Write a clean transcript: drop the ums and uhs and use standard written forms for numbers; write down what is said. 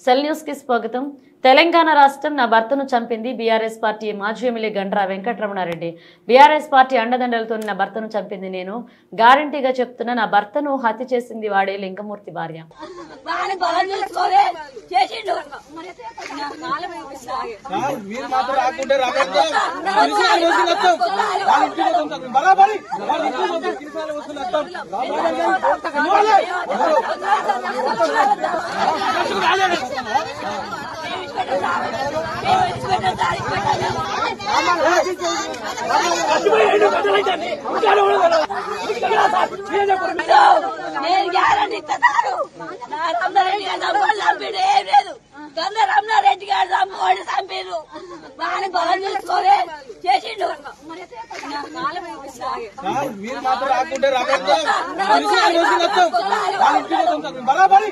Cell news కి స్వాగతం. తెలంగాణ రాష్ట్రం నా భర్తను చంపింది బీఆర్ఎస్ పార్టీ మాజీ MLA Gandra Venkataramana Reddy. BRS party అండదండలతో నా భర్తను చంపింది నేను. గ్యారంటీగా చెప్తున్నా, నా భర్తను హత్య చేసింది వాడే లింగమూర్తి భార్య. రమణారెడ్డి గారు చంపి చంపారు. బాగా బలం చూసుకోలే చేసిండు. మీరు మాత్రం రాకుంటే బరాబరి